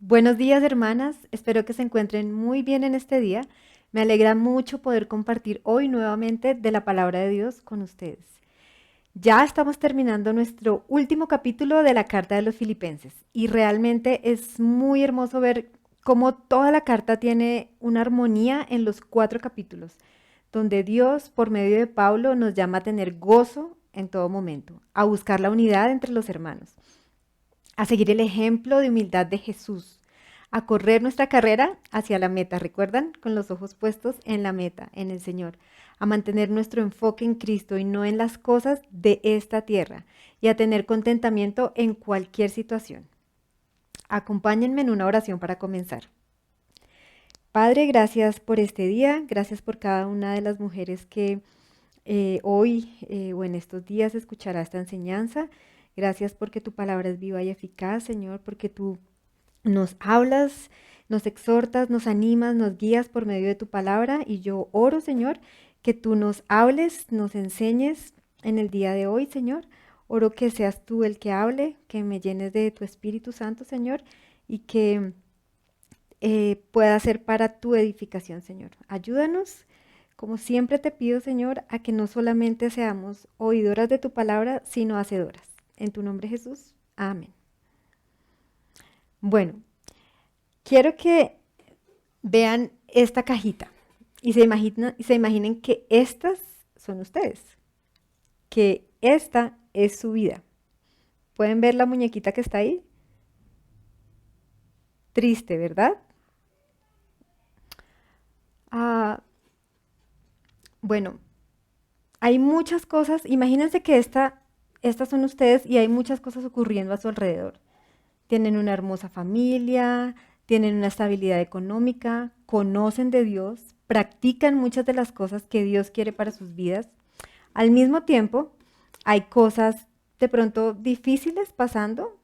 Buenos días, hermanas. Espero que se encuentren muy bien en este día. Me alegra mucho poder compartir hoy nuevamente de la palabra de Dios con ustedes. Ya estamos terminando nuestro último capítulo de la carta de los Filipenses y realmente es muy hermoso ver cómo toda la carta tiene una armonía en los 4 capítulos, donde Dios, por medio de Pablo, nos llama a tener gozo en todo momento, a buscar la unidad entre los hermanos, a seguir el ejemplo de humildad de Jesús, a correr nuestra carrera hacia la meta, ¿recuerdan? Con los ojos puestos en la meta, en el Señor, a mantener nuestro enfoque en Cristo y no en las cosas de esta tierra, y a tener contentamiento en cualquier situación. Acompáñenme en una oración para comenzar. Padre, gracias por este día, gracias por cada una de las mujeres que hoy o en estos días escuchará esta enseñanza. Gracias porque tu palabra es viva y eficaz, Señor, porque tú nos hablas, nos exhortas, nos animas, nos guías por medio de tu palabra y yo oro, Señor, que tú nos hables, nos enseñes en el día de hoy, Señor. Oro que seas tú el que hable, que me llenes de tu Espíritu Santo, Señor, y que pueda ser para tu edificación, Señor. Ayúdanos, como siempre te pido, Señor, a que no solamente seamos oidoras de tu palabra, sino hacedoras. En tu nombre, Jesús. Amén. Bueno, quiero que vean esta cajita y se imaginen que estas son ustedes, que esta es su vida. ¿Pueden ver la muñequita que está ahí? Triste, ¿verdad? Ah, bueno, hay muchas cosas, imagínense que estas son ustedes y hay muchas cosas ocurriendo a su alrededor. Tienen una hermosa familia, tienen una estabilidad económica, conocen de Dios, practican muchas de las cosas que Dios quiere para sus vidas. Al mismo tiempo, hay cosas de pronto difíciles pasando,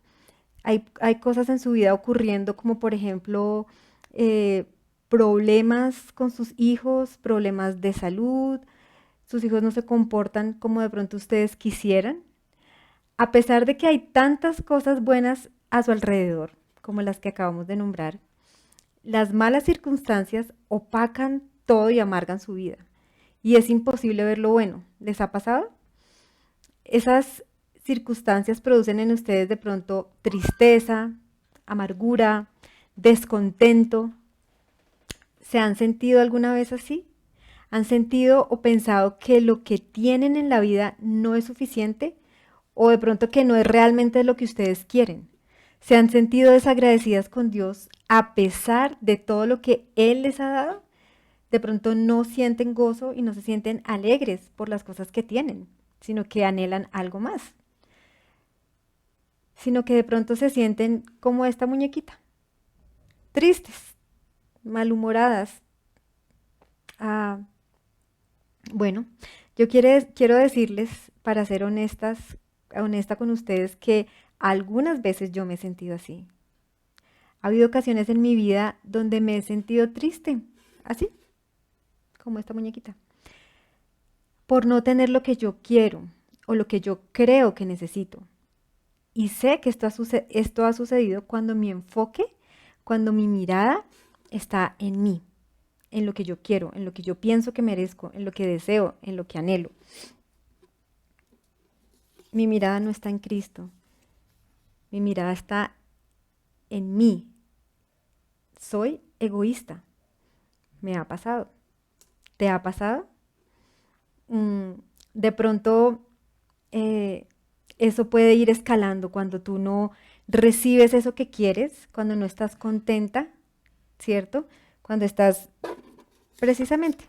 hay cosas en su vida ocurriendo como por ejemplo eh, problemas con sus hijos, problemas de salud, sus hijos no se comportan como de pronto ustedes quisieran. A pesar de que hay tantas cosas buenas a su alrededor, como las que acabamos de nombrar, las malas circunstancias opacan todo y amargan su vida. Y es imposible ver lo bueno. ¿Les ha pasado? Esas circunstancias producen en ustedes de pronto tristeza, amargura, descontento. ¿Se han sentido alguna vez así? ¿Han sentido o pensado que lo que tienen en la vida no es suficiente? ¿O de pronto que no es realmente lo que ustedes quieren? ¿Se han sentido desagradecidas con Dios a pesar de todo lo que Él les ha dado? De pronto no sienten gozo y no se sienten alegres por las cosas que tienen, sino que anhelan algo más. Sino que de pronto se sienten como esta muñequita, tristes, malhumoradas. Ah, bueno, yo quiero decirles, para ser honesta con ustedes, que algunas veces yo me he sentido así. Ha habido ocasiones en mi vida donde me he sentido triste, así como esta muñequita, por no tener lo que yo quiero o lo que yo creo que necesito. Y sé que esto ha sucedido cuando mi enfoque, cuando mi mirada está en mí, en lo que yo quiero, en lo que yo pienso que merezco, en lo que deseo, en lo que anhelo. Mi mirada no está en Cristo, mi mirada está en mí. Soy egoísta. Me ha pasado. ¿Te ha pasado? Mm, de pronto eh, eso puede ir escalando cuando tú no recibes eso que quieres, cuando no estás contenta, ¿cierto? Cuando estás precisamente,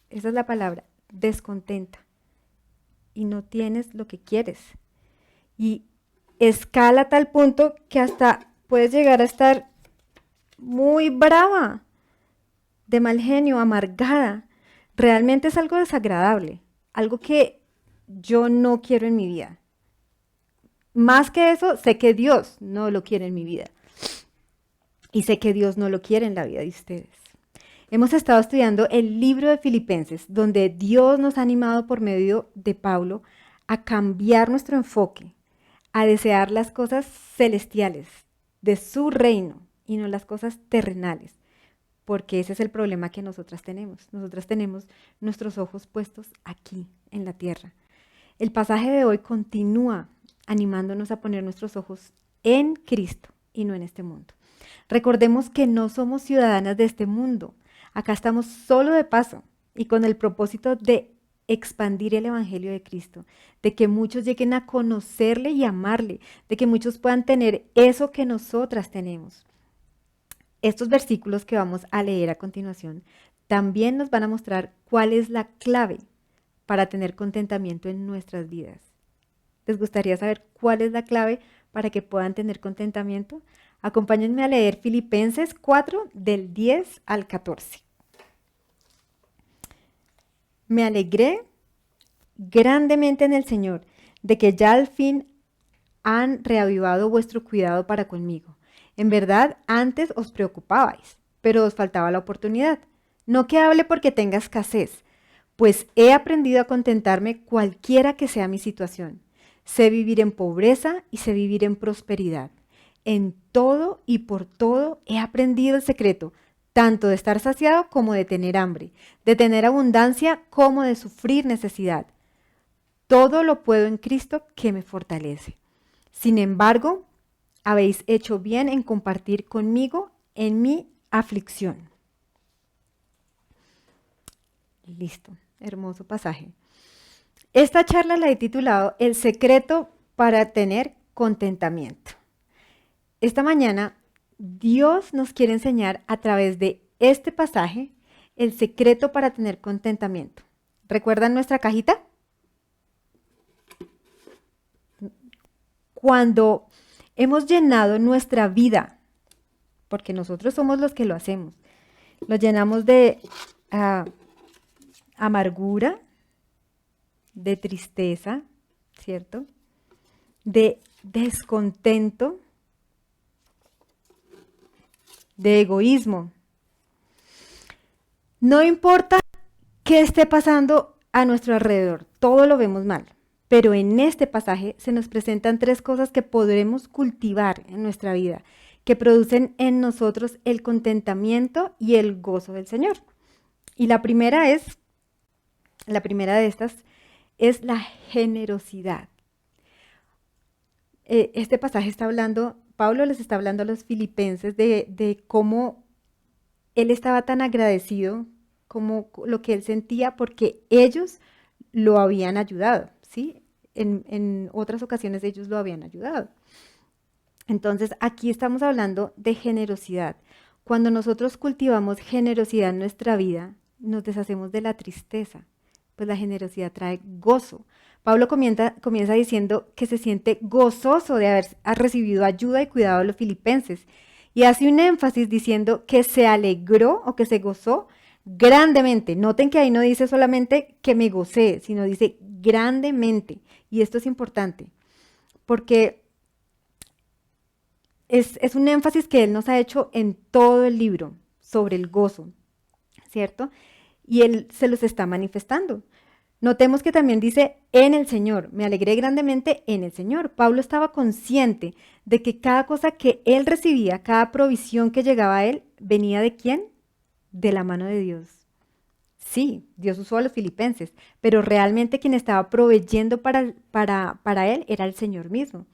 esa es la palabra, descontenta y no tienes lo que quieres. Y escala a tal punto que hasta puedes llegar a estar muy brava, de mal genio, amargada. Realmente es algo desagradable, algo que yo no quiero en mi vida. Más que eso, sé que Dios no lo quiere en mi vida y sé que Dios no lo quiere en la vida de ustedes. Hemos estado estudiando el libro de Filipenses, donde Dios nos ha animado por medio de Pablo a cambiar nuestro enfoque, a desear las cosas celestiales de su reino y no las cosas terrenales, porque ese es el problema que nosotras tenemos. Nosotras tenemos nuestros ojos puestos aquí, en la tierra. El pasaje de hoy continúa animándonos a poner nuestros ojos en Cristo y no en este mundo. Recordemos que no somos ciudadanas de este mundo. Acá estamos solo de paso y con el propósito de expandir el Evangelio de Cristo, de que muchos lleguen a conocerle y amarle, de que muchos puedan tener eso que nosotras tenemos. Estos versículos que vamos a leer a continuación también nos van a mostrar cuál es la clave para tener contentamiento en nuestras vidas. ¿Les gustaría saber cuál es la clave para que puedan tener contentamiento? Acompáñenme a leer Filipenses 4 del 10 al 14. Me alegré grandemente en el Señor de que ya al fin han reavivado vuestro cuidado para conmigo. En verdad, antes os preocupabais, pero os faltaba la oportunidad. No que hable porque tenga escasez, pues he aprendido a contentarme cualquiera que sea mi situación. Sé vivir en pobreza y sé vivir en prosperidad. En todo y por todo he aprendido el secreto, tanto de estar saciado como de tener hambre, de tener abundancia como de sufrir necesidad. Todo lo puedo en Cristo que me fortalece. Sin embargo, habéis hecho bien en compartir conmigo en mi aflicción. Listo, hermoso pasaje. Esta charla la he titulado El secreto para tener contentamiento. Esta mañana Dios nos quiere enseñar a través de este pasaje el secreto para tener contentamiento. ¿Recuerdan nuestra cajita? Cuando hemos llenado nuestra vida, porque nosotros somos los que lo hacemos, lo llenamos de amargura, de tristeza, ¿cierto? De descontento, de egoísmo. No importa qué esté pasando a nuestro alrededor, todo lo vemos mal. Pero en este pasaje se nos presentan tres cosas que podremos cultivar en nuestra vida, que producen en nosotros el contentamiento y el gozo del Señor. Y la primera de estas es la generosidad. Este pasaje está hablando, Pablo les está hablando a los filipenses de cómo él estaba tan agradecido, como lo que él sentía porque ellos lo habían ayudado, ¿sí? En otras ocasiones ellos lo habían ayudado. Entonces, aquí estamos hablando de generosidad. Cuando nosotros cultivamos generosidad en nuestra vida, nos deshacemos de la tristeza, pues la generosidad trae gozo. Pablo comienza diciendo que se siente gozoso de haber recibido ayuda y cuidado de los filipenses. Y hace un énfasis diciendo que se alegró o que se gozó grandemente. Noten que ahí no dice solamente que me gocé, sino dice grandemente. Y esto es importante, porque es un énfasis que él nos ha hecho en todo el libro sobre el gozo, ¿cierto? Y él se los está manifestando. Notemos que también dice en el Señor, me alegré grandemente en el Señor. Pablo estaba consciente de que cada cosa que él recibía, cada provisión que llegaba a él, venía ¿de quién? De la mano de Dios. Sí, Dios usó a los filipenses, pero realmente quien estaba proveyendo para él era el Señor mismo.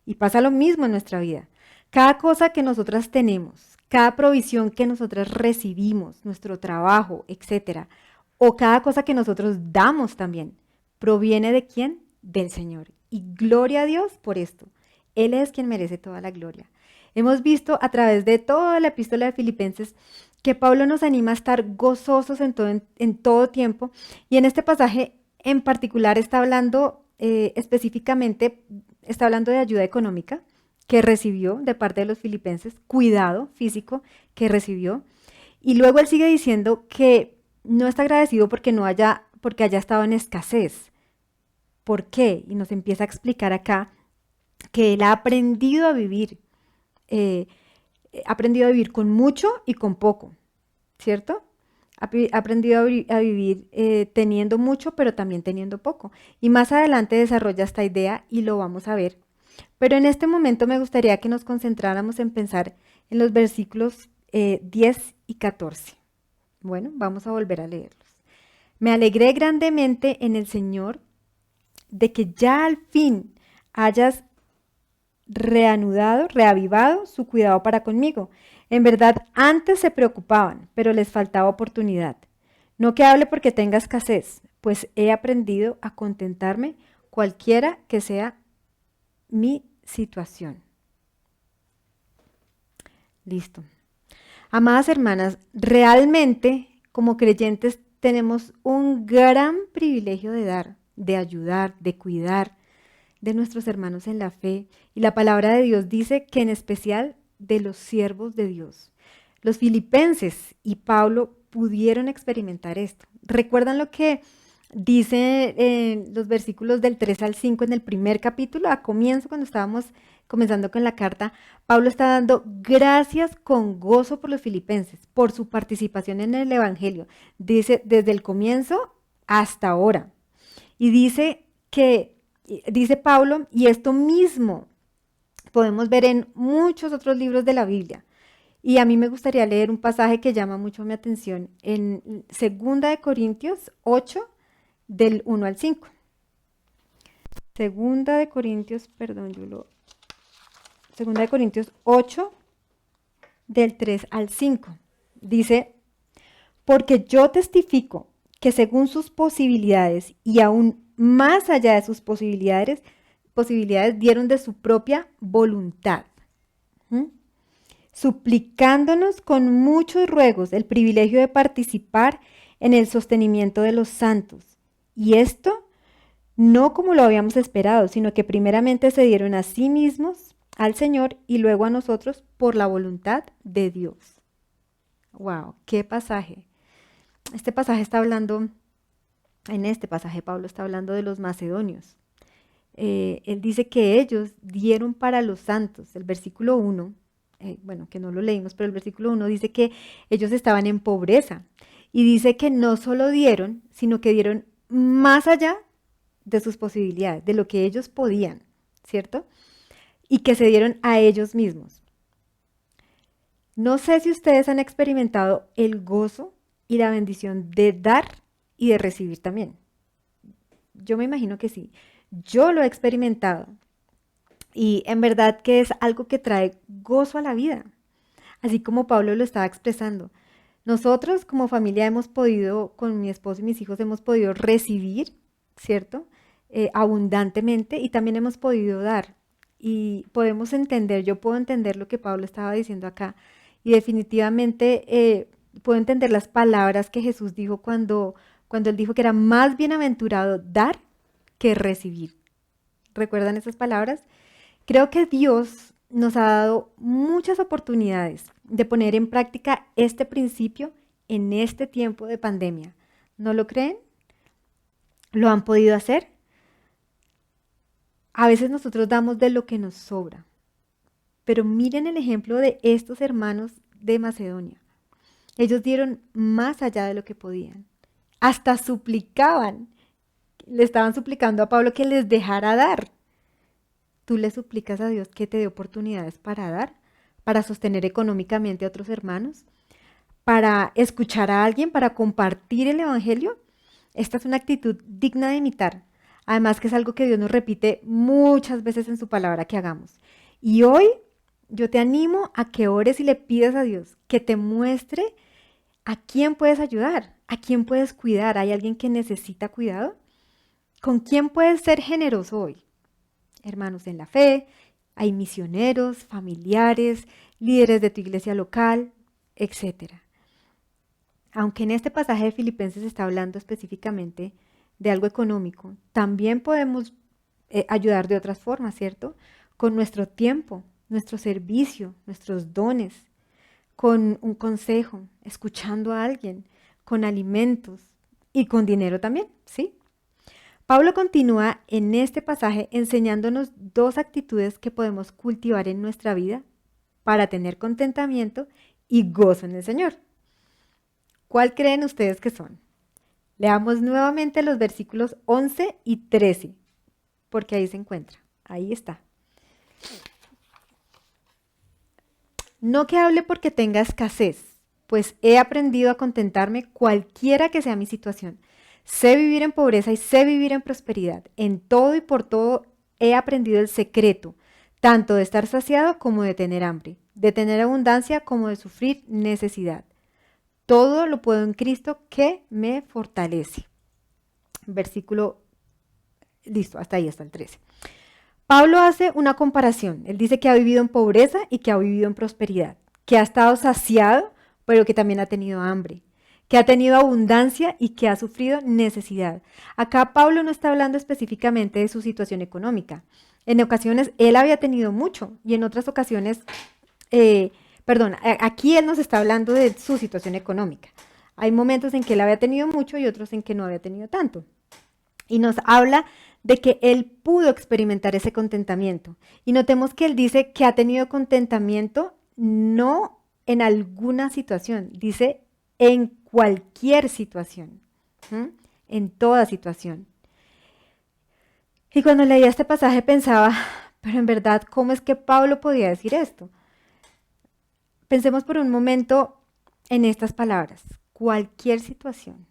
Y pasa lo mismo en nuestra vida. Cada cosa que nosotras tenemos, cada provisión que nosotras recibimos, nuestro trabajo, etcétera, o cada cosa que nosotros damos también, proviene ¿de quién? Del Señor. Y gloria a Dios por esto. Él es quien merece toda la gloria. Hemos visto a través de toda la epístola de Filipenses que Pablo nos anima a estar gozosos en todo tiempo. Y en este pasaje en particular está hablando específicamente, está hablando de ayuda económica que recibió de parte de los filipenses, cuidado físico que recibió. Y luego él sigue diciendo que no está agradecido porque haya estado en escasez. ¿Por qué? Y nos empieza a explicar acá que él ha aprendido a vivir con mucho y con poco, ¿cierto? Ha aprendido a vivir teniendo mucho, pero también teniendo poco. Y más adelante desarrolla esta idea y lo vamos a ver. Pero en este momento me gustaría que nos concentráramos en pensar en los versículos 10 y 14. Bueno, vamos a volver a leerlos. Me alegré grandemente en el Señor de que ya al fin hayas reavivado su cuidado para conmigo. En verdad, antes se preocupaban, pero les faltaba oportunidad. No que hable porque tenga escasez, pues he aprendido a contentarme cualquiera que sea mi situación. Listo. Amadas hermanas, realmente como creyentes tenemos un gran privilegio de dar, de ayudar, de cuidar de nuestros hermanos en la fe. Y la palabra de Dios dice que en especial de los siervos de Dios. Los filipenses y Pablo pudieron experimentar esto. ¿Recuerdan lo que dice en los versículos del 3 al 5 en el primer capítulo? A comienzo, cuando estábamos comenzando con la carta, Pablo está dando gracias con gozo por los filipenses, por su participación en el Evangelio. Dice desde el comienzo hasta ahora. Y dice Pablo, y esto mismo podemos ver en muchos otros libros de la Biblia. Y a mí me gustaría leer un pasaje que llama mucho mi atención en 2 Corintios 8, del 1 al 5. 2 Corintios 8, del 3 al 5. Dice, porque yo testifico que según sus posibilidades y aún más allá de sus posibilidades dieron de su propia voluntad, suplicándonos con muchos ruegos el privilegio de participar en el sostenimiento de los santos. Y esto no como lo habíamos esperado, sino que primeramente se dieron a sí mismos, al Señor, y luego a nosotros por la voluntad de Dios. ¡Wow! ¡Qué pasaje! En este pasaje Pablo está hablando de los macedonios. Él dice que ellos dieron para los santos. El versículo 1, bueno, que no lo leímos, pero el versículo 1 dice que ellos estaban en pobreza. Y dice que no solo dieron, sino que dieron más allá de sus posibilidades, de lo que ellos podían, ¿cierto? Y que se dieron a ellos mismos. No sé si ustedes han experimentado el gozo y la bendición de dar y de recibir también. Yo me imagino que sí. Yo lo he experimentado y en verdad que es algo que trae gozo a la vida, así como Pablo lo estaba expresando. Nosotros como familia hemos podido, con mi esposo y mis hijos, hemos podido recibir, ¿cierto? Abundantemente y también hemos podido dar. Y podemos entender, yo puedo entender lo que Pablo estaba diciendo acá y definitivamente puedo entender las palabras que Jesús dijo cuando él dijo que era más bienaventurado dar que recibir. ¿Recuerdan esas palabras? Creo que Dios nos ha dado muchas oportunidades de poner en práctica este principio en este tiempo de pandemia. ¿No lo creen? ¿Lo han podido hacer? A veces nosotros damos de lo que nos sobra, pero miren el ejemplo de estos hermanos de Macedonia. Ellos dieron más allá de lo que podían. Hasta suplicaban, le estaban suplicando a Pablo que les dejara dar. ¿Tú le suplicas a Dios que te dé oportunidades para dar, para sostener económicamente a otros hermanos, para escuchar a alguien, para compartir el Evangelio? Esta es una actitud digna de imitar. Además que es algo que Dios nos repite muchas veces en su palabra que hagamos. Y hoy yo te animo a que ores y le pidas a Dios que te muestre a quién puedes ayudar, a quién puedes cuidar. ¿Hay alguien que necesita cuidado? ¿Con quién puedes ser generoso hoy? Hermanos en la fe, hay misioneros, familiares, líderes de tu iglesia local, etcétera. Aunque en este pasaje de Filipenses está hablando específicamente de algo económico, también podemos ayudar de otras formas, ¿cierto? Con nuestro tiempo, nuestro servicio, nuestros dones, con un consejo, escuchando a alguien, con alimentos y con dinero también, ¿sí? Pablo continúa en este pasaje enseñándonos dos actitudes que podemos cultivar en nuestra vida para tener contentamiento y gozo en el Señor. ¿Cuál creen ustedes que son? Leamos nuevamente los versículos 11 y 13, porque ahí se encuentra. Ahí está. No que hable porque tenga escasez, pues he aprendido a contentarme cualquiera que sea mi situación. Sé vivir en pobreza y sé vivir en prosperidad. En todo y por todo he aprendido el secreto, tanto de estar saciado como de tener hambre, de tener abundancia como de sufrir necesidad. Todo lo puedo en Cristo que me fortalece. Versículo, listo, hasta ahí, hasta el 13. Pablo hace una comparación. Él dice que ha vivido en pobreza y que ha vivido en prosperidad, que ha estado saciado, pero que también ha tenido hambre, que ha tenido abundancia y que ha sufrido necesidad. Acá Pablo no está hablando específicamente de su situación económica. En ocasiones él había tenido mucho y en otras ocasiones, eh, perdón, aquí él nos está hablando de su situación económica. Hay momentos en que él había tenido mucho y otros en que no había tenido tanto. Y nos habla de que él pudo experimentar ese contentamiento. Y notemos que él dice que ha tenido contentamiento no en alguna situación, dice en cualquier situación, ¿m? En toda situación. Y cuando leía este pasaje pensaba, pero en verdad, ¿cómo es que Pablo podía decir esto? Pensemos por un momento en estas palabras, cualquier situación.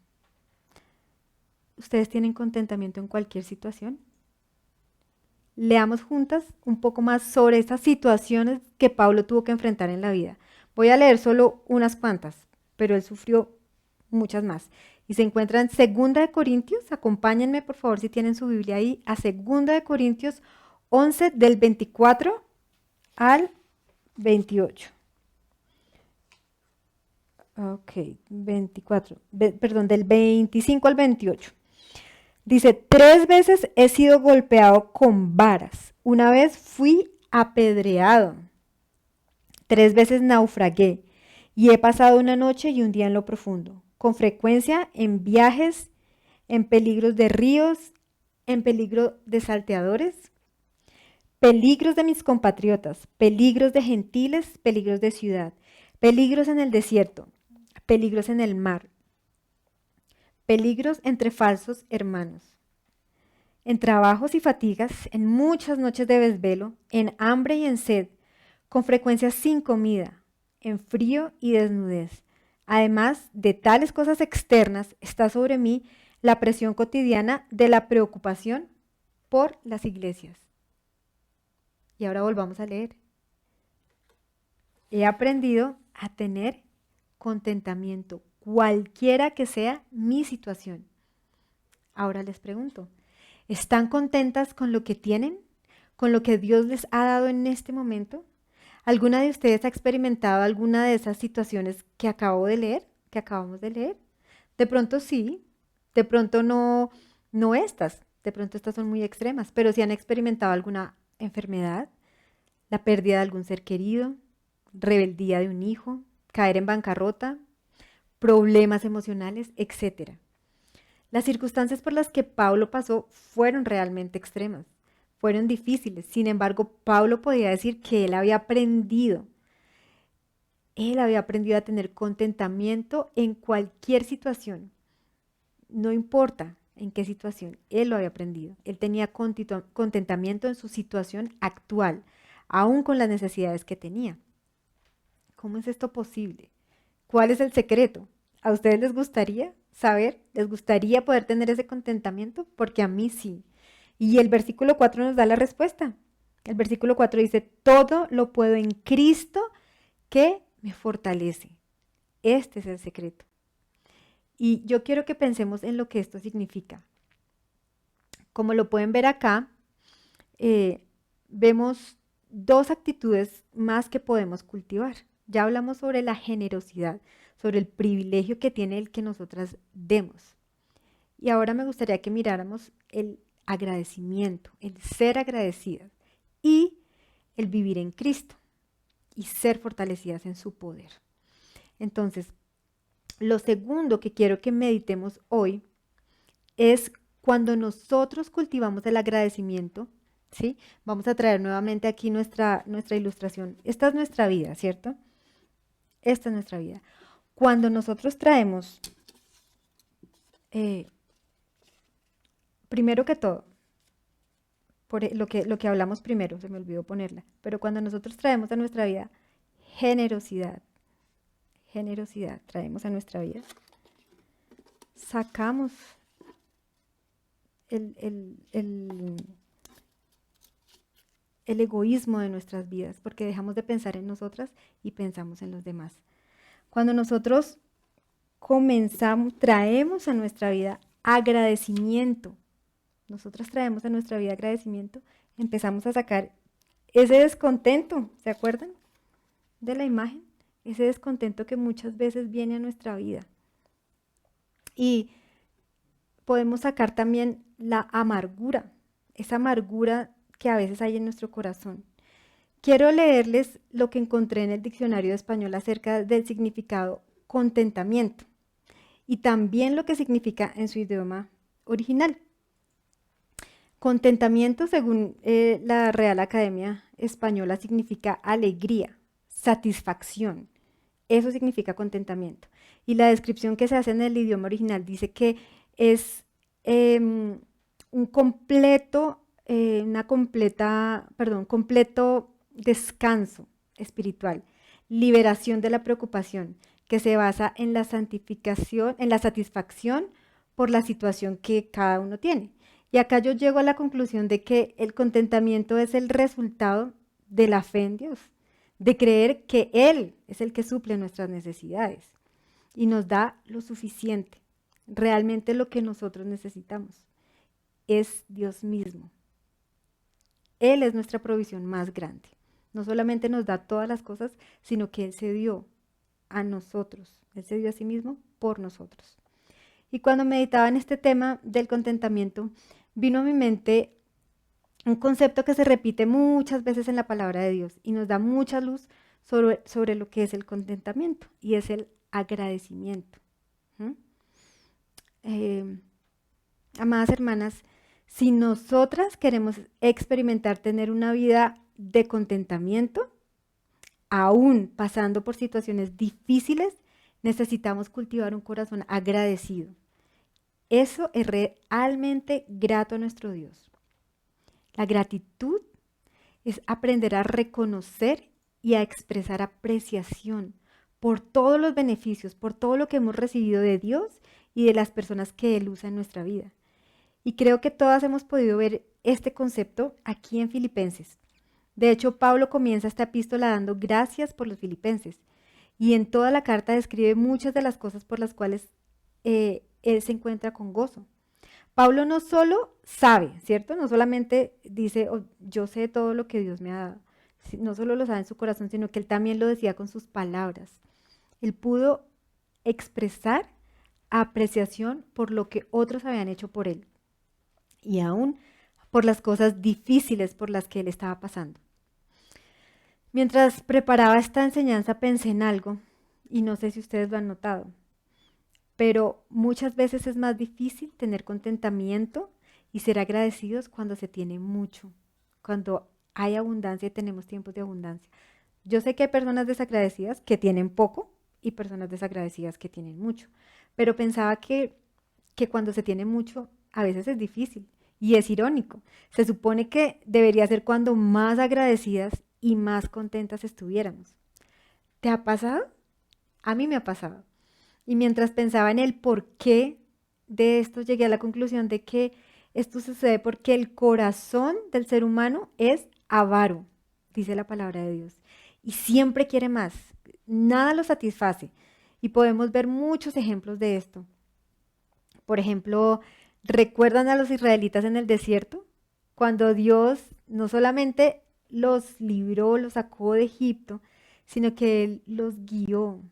¿Ustedes tienen contentamiento en cualquier situación? Leamos juntas un poco más sobre esas situaciones que Pablo tuvo que enfrentar en la vida. Voy a leer solo unas cuantas, pero él sufrió muchas más. Y se encuentra en 2 de Corintios, acompáñenme por favor si tienen su Biblia ahí, a 2 de Corintios 11 del 24 al 28. Ok, 24, perdón, del 25 al 28. Dice, 3 veces he sido golpeado con varas. Una vez fui apedreado. 3 veces naufragué y he pasado una noche y un día en lo profundo. Con frecuencia en viajes, en peligros de ríos, en peligro de salteadores, peligros de mis compatriotas, peligros de gentiles, peligros de ciudad, peligros en el desierto, peligros en el mar, peligros entre falsos hermanos, en trabajos y fatigas, en muchas noches de desvelo, en hambre y en sed, con frecuencia sin comida, en frío y desnudez. Además de tales cosas externas, está sobre mí la presión cotidiana de la preocupación por las iglesias. Y ahora volvamos a leer. He aprendido a tener contentamiento, cualquiera que sea mi situación. Ahora les pregunto, ¿están contentas con lo que tienen? ¿Con lo que Dios les ha dado en este momento? ¿Alguna de ustedes ha experimentado alguna de esas situaciones que acabo de leer, que acabamos de leer? De pronto sí, de pronto no, no estas, de pronto estas son muy extremas, pero si han experimentado alguna enfermedad, la pérdida de algún ser querido, rebeldía de un hijo, caer en bancarrota, problemas emocionales, etcétera. Las circunstancias por las que Pablo pasó fueron realmente extremas, fueron difíciles. Sin embargo, Pablo podía decir que él había aprendido a tener contentamiento en cualquier situación. No importa en qué situación, él lo había aprendido. Él tenía contentamiento en su situación actual, aún con las necesidades que tenía. ¿Cómo es esto posible? ¿Cuál es el secreto? ¿A ustedes les gustaría saber? ¿Les gustaría poder tener ese contentamiento? Porque a mí sí. Y el versículo 4 nos da la respuesta. El versículo 4 dice, todo lo puedo en Cristo que me fortalece. Este es el secreto. Y yo quiero que pensemos en lo que esto significa. Como lo pueden ver acá, vemos dos actitudes más que podemos cultivar. Ya hablamos sobre la generosidad, sobre el privilegio que tiene el que nosotras demos. Y ahora me gustaría que miráramos el agradecimiento, el ser agradecidas y el vivir en Cristo y ser fortalecidas en su poder. Entonces, lo segundo que quiero que meditemos hoy es cuando nosotros cultivamos el agradecimiento, ¿sí? Vamos a traer nuevamente aquí nuestra ilustración. Esta es nuestra vida, ¿cierto? Esta es nuestra vida. Cuando nosotros traemos, primero que todo, lo que hablamos primero, se me olvidó ponerla, pero cuando nosotros traemos a nuestra vida generosidad. Generosidad traemos a nuestra vida. Sacamos el egoísmo de nuestras vidas, porque dejamos de pensar en nosotras y pensamos en los demás. Cuando nosotros traemos a nuestra vida agradecimiento, empezamos a sacar ese descontento, ¿se acuerdan de la imagen? Ese descontento que muchas veces viene a nuestra vida. Y podemos sacar también la amargura, esa amargura que a veces hay en nuestro corazón. Quiero leerles lo que encontré en el diccionario de español acerca del significado contentamiento y también lo que significa en su idioma original. Contentamiento, según la Real Academia Española, significa alegría, satisfacción. Eso significa contentamiento. Y la descripción que se hace en el idioma original dice que es un completo descanso espiritual, liberación de la preocupación, que se basa en la santificación, en la satisfacción por la situación que cada uno tiene. Y acá yo llego a la conclusión de que el contentamiento es el resultado de la fe en Dios, de creer que Él es el que suple nuestras necesidades y nos da lo suficiente. Realmente lo que nosotros necesitamos es Dios mismo. Él es nuestra provisión más grande. No solamente nos da todas las cosas, sino que Él se dio a nosotros. Él se dio a sí mismo por nosotros. Y cuando meditaba en este tema del contentamiento, vino a mi mente un concepto que se repite muchas veces en la palabra de Dios y nos da mucha luz sobre lo que es el contentamiento, y es el agradecimiento. Amadas hermanas, si nosotras queremos experimentar tener una vida de contentamiento, aún pasando por situaciones difíciles, necesitamos cultivar un corazón agradecido. Eso es realmente grato a nuestro Dios. La gratitud es aprender a reconocer y a expresar apreciación por todos los beneficios, por todo lo que hemos recibido de Dios y de las personas que Él usa en nuestra vida. Y creo que todas hemos podido ver este concepto aquí en Filipenses. De hecho, Pablo comienza esta epístola dando gracias por los filipenses, y en toda la carta describe muchas de las cosas por las cuales él se encuentra con gozo. Pablo no solo sabe, ¿cierto? No solamente dice, oh, yo sé todo lo que Dios me ha dado. No solo lo sabe en su corazón, sino que él también lo decía con sus palabras. Él pudo expresar apreciación por lo que otros habían hecho por él, y aún por las cosas difíciles por las que él estaba pasando. Mientras preparaba esta enseñanza pensé en algo, y no sé si ustedes lo han notado, pero muchas veces es más difícil tener contentamiento y ser agradecidos cuando se tiene mucho, cuando hay abundancia y tenemos tiempos de abundancia. Yo sé que hay personas desagradecidas que tienen poco y personas desagradecidas que tienen mucho, pero pensaba que cuando se tiene mucho a veces es difícil, y es irónico. Se supone que debería ser cuando más agradecidas y más contentas estuviéramos. ¿Te ha pasado? A mí me ha pasado. Y mientras pensaba en el porqué de esto, llegué a la conclusión de que esto sucede porque el corazón del ser humano es avaro, dice la palabra de Dios, y siempre quiere más. Nada lo satisface. Y podemos ver muchos ejemplos de esto. Por ejemplo, ¿recuerdan a los israelitas en el desierto? Cuando Dios no solamente los libró, los sacó de Egipto, sino que Él los guió,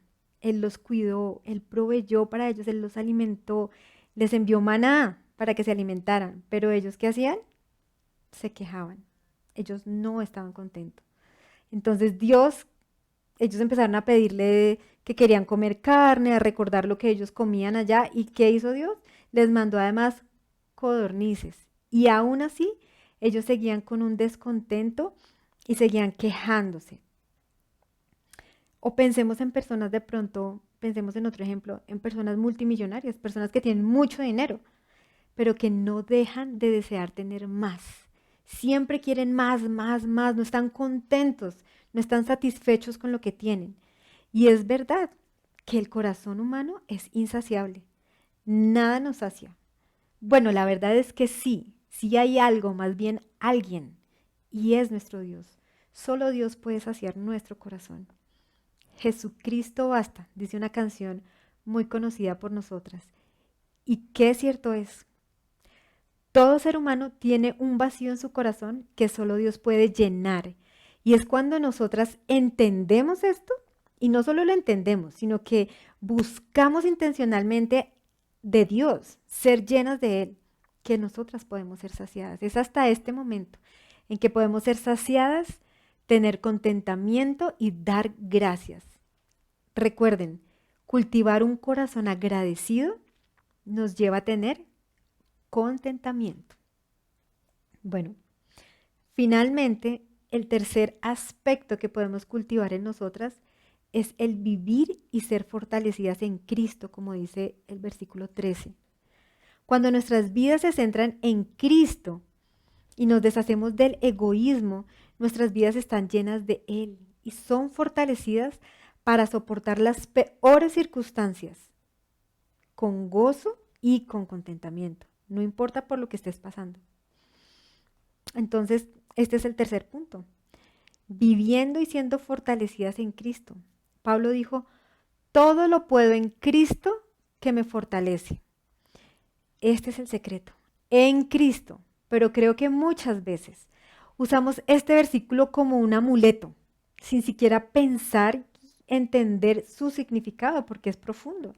Él los cuidó, Él proveyó para ellos, Él los alimentó, les envió maná para que se alimentaran. Pero ellos, ¿qué hacían? Se quejaban. Ellos no estaban contentos. Entonces ellos empezaron a pedirle que querían comer carne, a recordar lo que ellos comían allá. ¿Y qué hizo Dios? Les mandó además codornices. Y aún así, ellos seguían con un descontento y seguían quejándose. O pensemos en personas de pronto, pensemos en otro ejemplo, en personas multimillonarias, personas que tienen mucho dinero, pero que no dejan de desear tener más. Siempre quieren más, más, más, no están contentos, no están satisfechos con lo que tienen. Y es verdad que el corazón humano es insaciable. Nada nos sacia. Bueno, la verdad es que sí hay algo, más bien alguien, y es nuestro Dios. Solo Dios puede saciar nuestro corazón. Jesucristo basta, dice una canción muy conocida por nosotras. ¿Y qué cierto es? Todo ser humano tiene un vacío en su corazón que solo Dios puede llenar. Y es cuando nosotras entendemos esto, y no solo lo entendemos, sino que buscamos intencionalmente de Dios, ser llenas de Él, que nosotras podemos ser saciadas. Es hasta este momento en que podemos ser saciadas, tener contentamiento y dar gracias. Recuerden, cultivar un corazón agradecido nos lleva a tener contentamiento. Bueno, finalmente, el tercer aspecto que podemos cultivar en nosotras es el vivir y ser fortalecidas en Cristo, como dice el versículo 13. Cuando nuestras vidas se centran en Cristo y nos deshacemos del egoísmo, nuestras vidas están llenas de Él y son fortalecidas para soportar las peores circunstancias con gozo y con contentamiento. No importa por lo que estés pasando. Entonces, este es el tercer punto. Viviendo y siendo fortalecidas en Cristo. Pablo dijo, todo lo puedo en Cristo que me fortalece. Este es el secreto. En Cristo. Pero creo que muchas veces usamos este versículo como un amuleto, sin siquiera pensar, entender su significado, porque es profundo.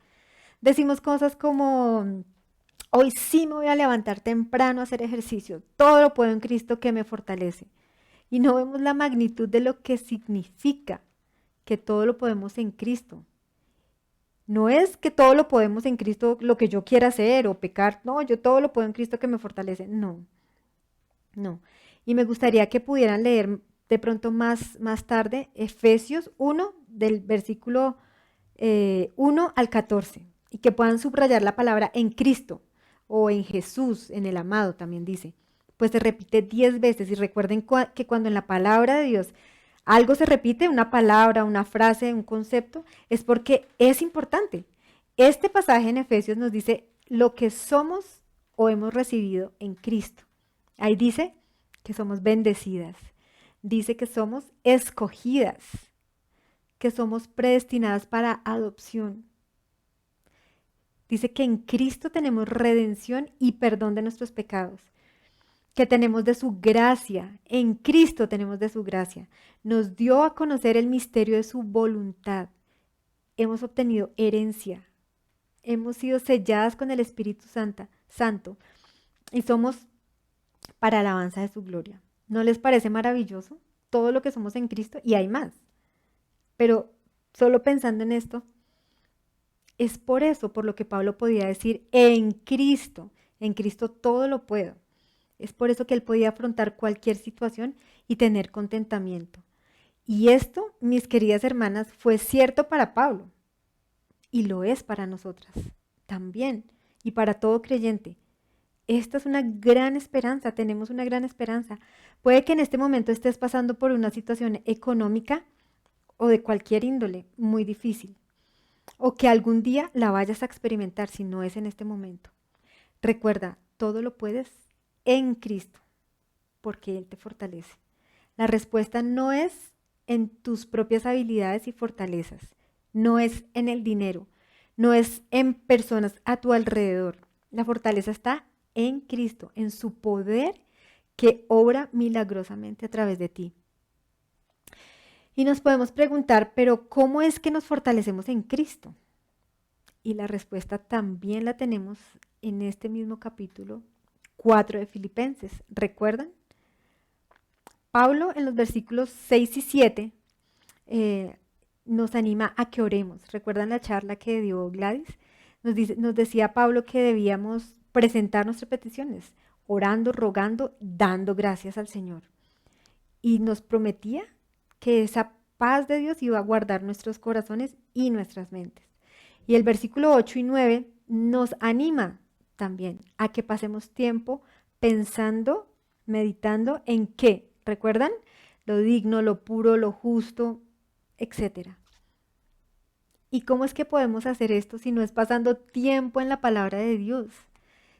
Decimos cosas como, hoy sí me voy a levantar temprano a hacer ejercicio. Todo lo puedo en Cristo que me fortalece. Y no vemos la magnitud de lo que significa que todo lo podemos en Cristo. No es que todo lo podemos en Cristo, lo que yo quiera hacer o pecar. No, yo todo lo puedo en Cristo que me fortalece. No, no. Y me gustaría que pudieran leer de pronto más tarde Efesios 1 del versículo 1 al 14 y que puedan subrayar la palabra en Cristo o en Jesús, en el amado también dice. Pues se repite 10 veces y recuerden que cuando en la palabra de Dios algo se repite, una palabra, una frase, un concepto, es porque es importante. Este pasaje en Efesios nos dice lo que somos o hemos recibido en Cristo. Ahí dice que somos bendecidas, dice que somos escogidas, que somos predestinadas para adopción. Dice que en Cristo tenemos redención y perdón de nuestros pecados, que tenemos de su gracia, en Cristo tenemos de su gracia. Nos dio a conocer el misterio de su voluntad. Hemos obtenido herencia, hemos sido selladas con el Espíritu Santo y somos para alabanza de su gloria. ¿No les parece maravilloso todo lo que somos en Cristo? Y hay más. Pero solo pensando en esto, es por eso por lo que Pablo podía decir, en Cristo todo lo puedo. Es por eso que él podía afrontar cualquier situación y tener contentamiento. Y esto, mis queridas hermanas, fue cierto para Pablo y lo es para nosotras también y para todo creyente. Esta es una gran esperanza, tenemos una gran esperanza. Puede que en este momento estés pasando por una situación económica o de cualquier índole muy difícil, o que algún día la vayas a experimentar si no es en este momento. Recuerda, todo lo puedes en Cristo, porque Él te fortalece. La respuesta no es en tus propias habilidades y fortalezas, no es en el dinero, no es en personas a tu alrededor. La fortaleza está en Cristo, en su poder que obra milagrosamente a través de ti. Y nos podemos preguntar, pero ¿cómo es que nos fortalecemos en Cristo? Y la respuesta también la tenemos en este mismo capítulo 4 de Filipenses. ¿Recuerdan? Pablo en los versículos 6 y 7 nos anima a que oremos. ¿Recuerdan la charla que dio Gladys? Nos decía Pablo que debíamos presentar nuestras peticiones, orando, rogando, dando gracias al Señor. Y nos prometía que esa paz de Dios iba a guardar nuestros corazones y nuestras mentes. Y el versículo 8 y 9 nos anima también a que pasemos tiempo pensando, meditando en qué. ¿Recuerdan? lo digno, lo puro, lo justo, etcétera. ¿Y cómo es que podemos hacer esto si no es pasando tiempo en la palabra de Dios?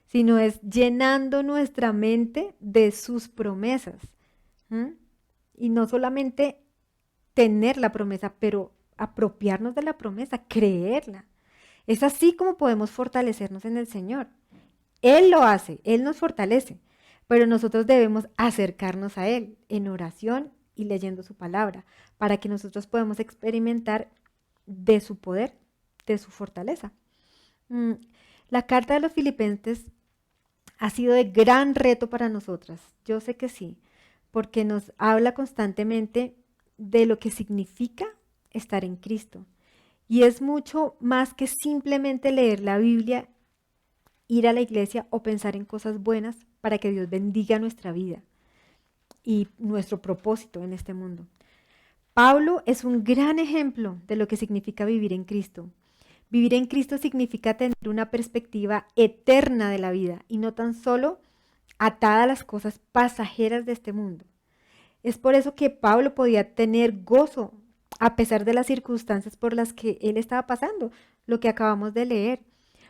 Sino es llenando nuestra mente de sus promesas. ¿M? Y no solamente tener la promesa, pero apropiarnos de la promesa, creerla. Es así como podemos fortalecernos en el Señor. Él lo hace, Él nos fortalece, pero nosotros debemos acercarnos a Él en oración y leyendo su palabra, para que nosotros podamos experimentar de su poder, de su fortaleza. Mm, La carta de los Filipenses ha sido de gran reto para nosotras. Yo sé que sí, porque nos habla constantemente de lo que significa estar en Cristo. Y es mucho más que simplemente leer la Biblia, ir a la iglesia o pensar en cosas buenas para que Dios bendiga nuestra vida y nuestro propósito en este mundo. Pablo es un gran ejemplo de lo que significa vivir en Cristo. Vivir en Cristo significa tener una perspectiva eterna de la vida y no tan solo atada a las cosas pasajeras de este mundo. Es por eso que Pablo podía tener gozo a pesar de las circunstancias por las que él estaba pasando, lo que acabamos de leer.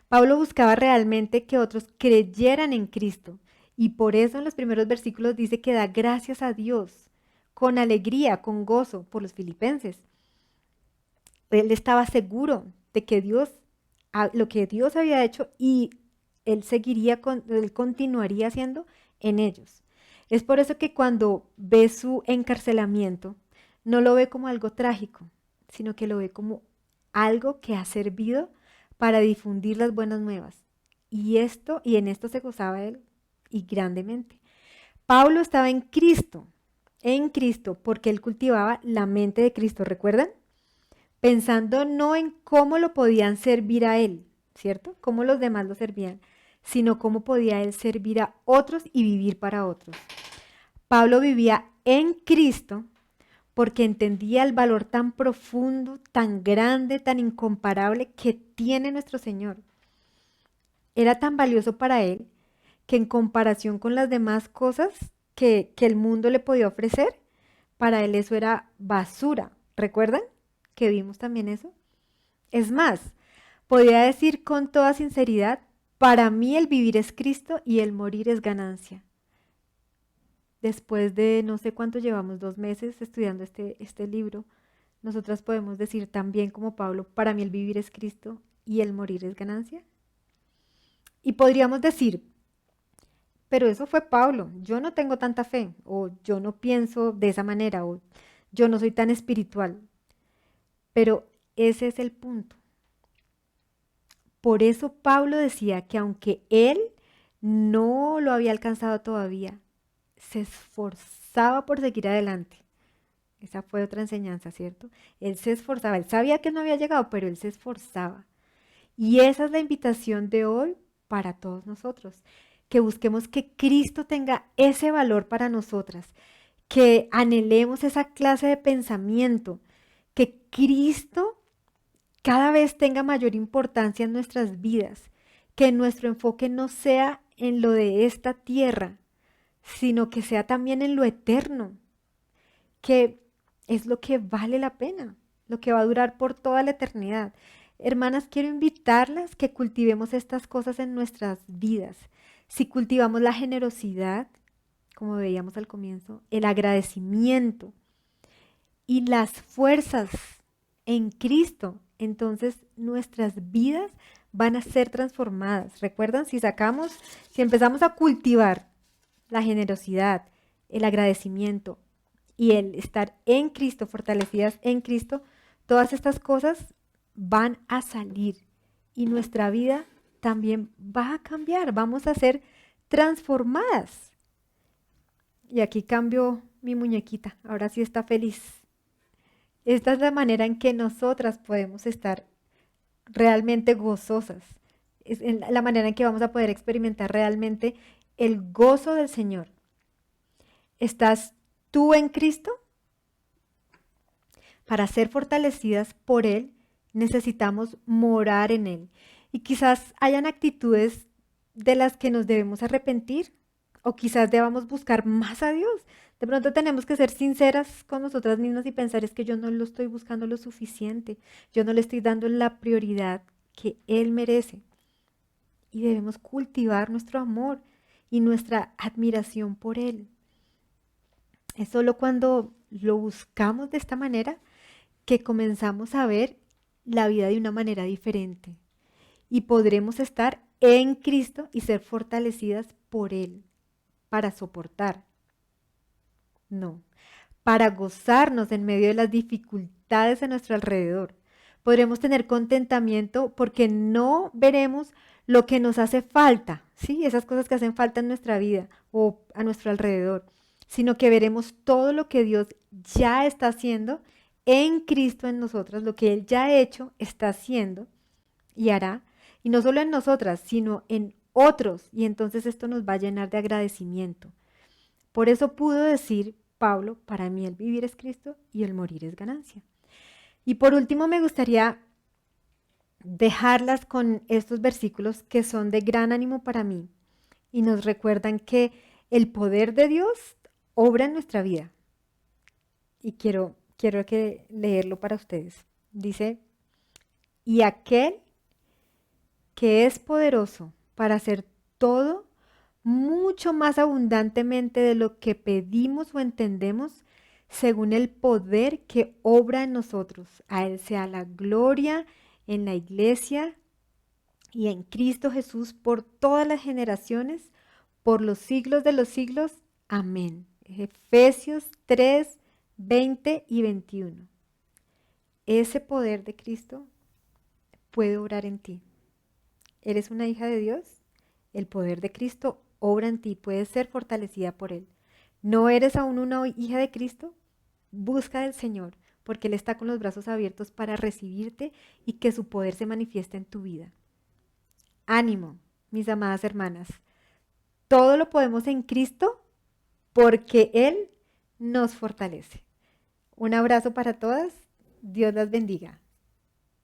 Pablo buscaba realmente que otros creyeran en Cristo y por eso en los primeros versículos dice que da gracias a Dios con alegría, con gozo por los filipenses. Él estaba seguro de que lo que Dios había hecho y él continuaría haciendo en ellos. Es por eso que cuando ve su encarcelamiento, no lo ve como algo trágico, sino que lo ve como algo que ha servido para difundir las buenas nuevas. Y en esto se gozaba él y grandemente. Pablo estaba en Cristo, porque él cultivaba la mente de Cristo, ¿recuerdan? Pensando no en cómo lo podían servir a él, ¿cierto? Cómo los demás lo servían, sino cómo podía él servir a otros y vivir para otros. Pablo vivía en Cristo porque entendía el valor tan profundo, tan grande, tan incomparable que tiene nuestro Señor. Era tan valioso para él que en comparación con las demás cosas que el mundo le podía ofrecer, para él eso era basura. ¿Recuerdan que vimos también eso? Es más, podía decir con toda sinceridad, para mí el vivir es Cristo y el morir es ganancia. Después de no sé cuánto llevamos, 2 meses estudiando este libro, nosotras podemos decir también como Pablo, para mí el vivir es Cristo y el morir es ganancia. Y podríamos decir, pero eso fue Pablo, yo no tengo tanta fe, o yo no pienso de esa manera, o yo no soy tan espiritual. Pero ese es el punto. Por eso Pablo decía que aunque él no lo había alcanzado todavía, se esforzaba por seguir adelante. Esa fue otra enseñanza, ¿cierto? Él se esforzaba, él sabía que no había llegado, pero él se esforzaba. Y esa es la invitación de hoy para todos nosotros, que busquemos que Cristo tenga ese valor para nosotras, que anhelemos esa clase de pensamiento, que Cristo cada vez tenga mayor importancia en nuestras vidas, que nuestro enfoque no sea en lo de esta tierra, sino que sea también en lo eterno, que es lo que vale la pena, lo que va a durar por toda la eternidad. Hermanas, quiero invitarlas que cultivemos estas cosas en nuestras vidas. Si cultivamos la generosidad, como veíamos al comienzo, el agradecimiento y las fuerzas en Cristo, entonces nuestras vidas van a ser transformadas. ¿Recuerdan? Si empezamos a cultivar la generosidad, el agradecimiento y el estar en Cristo, fortalecidas en Cristo, todas estas cosas van a salir y nuestra vida también va a cambiar, vamos a ser transformadas. Y aquí cambio mi muñequita, ahora sí está feliz. Esta es la manera en que nosotras podemos estar realmente gozosas. Es la manera en que vamos a poder experimentar realmente el gozo del Señor. ¿Estás tú en Cristo? Para ser fortalecidas por Él, necesitamos morar en Él. Y quizás hayan actitudes de las que nos debemos arrepentir, O quizás debamos buscar más a Dios. De pronto tenemos que ser sinceras con nosotras mismas y pensar es que yo no lo estoy buscando lo suficiente. Yo no le estoy dando la prioridad que Él merece. Y debemos cultivar nuestro amor y nuestra admiración por Él. Es solo cuando lo buscamos de esta manera que comenzamos a ver la vida de una manera diferente y podremos estar en Cristo y ser fortalecidas por Él para soportar, no, para gozarnos en medio de las dificultades a nuestro alrededor. Podremos tener contentamiento porque no veremos lo que nos hace falta, ¿sí? Esas cosas que hacen falta en nuestra vida o a nuestro alrededor, sino que veremos todo lo que Dios ya está haciendo en Cristo en nosotras, lo que Él ya ha hecho, está haciendo y hará, y no solo en nosotras, sino en otros, y entonces esto nos va a llenar de agradecimiento. Por eso pudo decir Pablo, para mí el vivir es Cristo y el morir es ganancia. Y por último me gustaría dejarlas con estos versículos que son de gran ánimo para mí y nos recuerdan que el poder de Dios obra en nuestra vida. Y quiero que leerlo para ustedes. Dice, y aquel que es poderoso para hacer todo mucho más abundantemente de lo que pedimos o entendemos, según el poder que obra en nosotros. A Él sea la gloria en la iglesia y en Cristo Jesús por todas las generaciones, por los siglos de los siglos. Amén. Efesios 3, 20 y 21. Ese poder de Cristo puede obrar en ti. ¿Eres una hija de Dios? El poder de Cristo obra en ti, puedes ser fortalecida por Él. ¿No eres aún una hija de Cristo? Busca del Señor, porque Él está con los brazos abiertos para recibirte y que su poder se manifieste en tu vida. Ánimo, mis amadas hermanas. Todo lo podemos en Cristo porque Él nos fortalece. Un abrazo para todas. Dios las bendiga.